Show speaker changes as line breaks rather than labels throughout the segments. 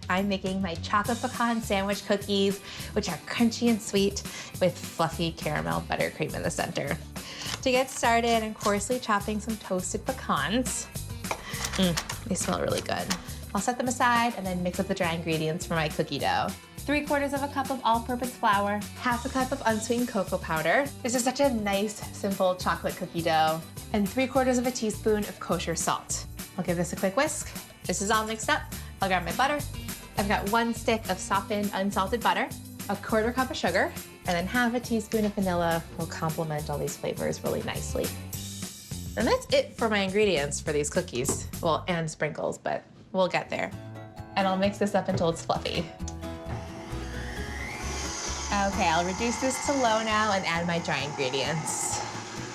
I'm making my chocolate pecan sandwich cookies, which are crunchy and sweet with fluffy caramel buttercream in the center. To get started, I'm coarsely chopping some toasted pecans. They smell really good. I'll set them aside and then mix up the dry ingredients for my cookie dough. 3/4 of a cup of all-purpose flour, 1/2 cup of unsweetened cocoa powder. This is such a nice, simple chocolate cookie dough. And 3/4 of a teaspoon of kosher salt. I'll give this a quick whisk. This is all mixed up. I'll grab my butter. I've got 1 stick of softened, unsalted butter, 1/4 cup of sugar, and then 1/2 teaspoon of vanilla will complement all these flavors really nicely. And that's it for my ingredients for these cookies. Well, and sprinkles, but we'll get there. And I'll mix this up until it's fluffy. Okay, I'll reduce this to low now and add my dry ingredients.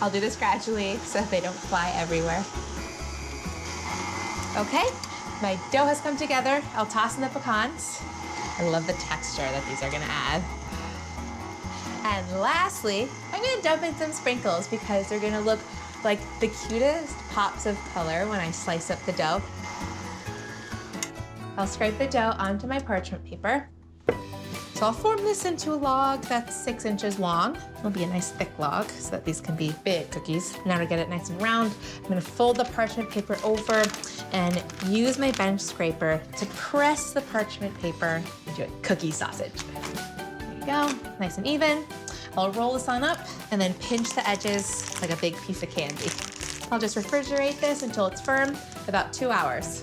I'll do this gradually so that they don't fly everywhere. Okay, my dough has come together. I'll toss in the pecans. I love the texture that these are gonna add. And lastly, I'm gonna dump in some sprinkles because they're gonna look like the cutest pops of color when I slice up the dough. I'll scrape the dough onto my parchment paper. So I'll form this into a log that's 6 inches long. It'll be a nice thick log so that these can be big cookies. Now to get it nice and round, I'm gonna fold the parchment paper over and use my bench scraper to press the parchment paper into a cookie sausage. There you go, nice and even. I'll roll this on up and then pinch the edges like a big piece of candy. I'll just refrigerate this until it's firm, about 2 hours.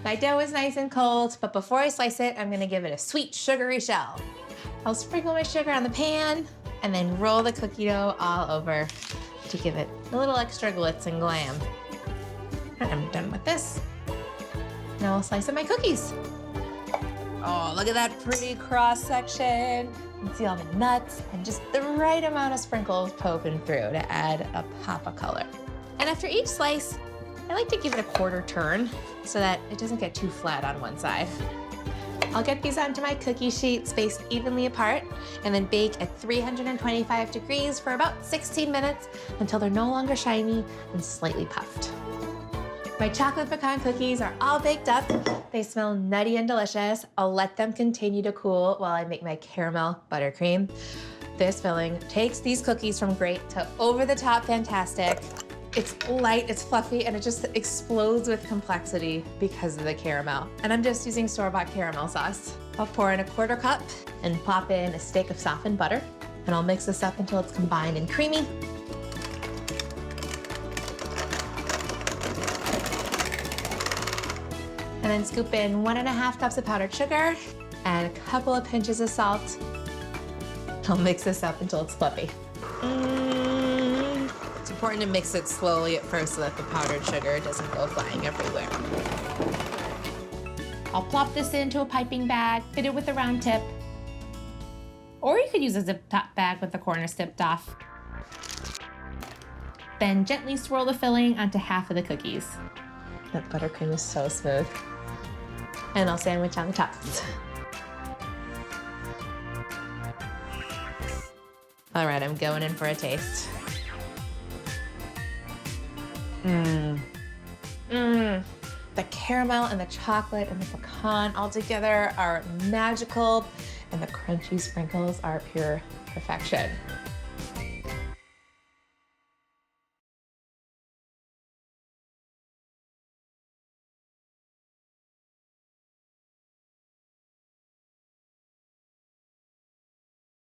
My dough is nice and cold, but before I slice it, I'm gonna give it a sweet, sugary shell. I'll sprinkle my sugar on the pan and then roll the cookie dough all over to give it a little extra glitz and glam. And I'm done with this. Now I'll slice up my cookies. Oh, look at that pretty cross section. You can see all the nuts and just the right amount of sprinkles poking through to add a pop of color. And after each slice, I like to give it a 1/4 turn so that it doesn't get too flat on one side. I'll get these onto my cookie sheet spaced evenly apart and then bake at 325 degrees for about 16 minutes until they're no longer shiny and slightly puffed. My chocolate pecan cookies are all baked up. They smell nutty and delicious. I'll let them continue to cool while I make my caramel buttercream. This filling takes these cookies from great to over-the-top fantastic. It's light, it's fluffy, and it just explodes with complexity because of the caramel. And I'm just using store-bought caramel sauce. I'll pour in a 1/4 cup and pop in a stick of softened butter. And I'll mix this up until it's combined and creamy. And then scoop in 1½ cups of powdered sugar and a couple of pinches of salt. I'll mix this up until it's fluffy. It's important to mix it slowly at first so that the powdered sugar doesn't go flying everywhere. I'll plop this into a piping bag, fit it with a round tip. Or you could use a zip top bag with the corner snipped off. Then gently swirl the filling onto 1/2 of the cookies. That buttercream is so smooth. And I'll sandwich on the top. All right, I'm going in for a taste. The caramel and the chocolate and the pecan all together are magical, and the crunchy sprinkles are pure perfection.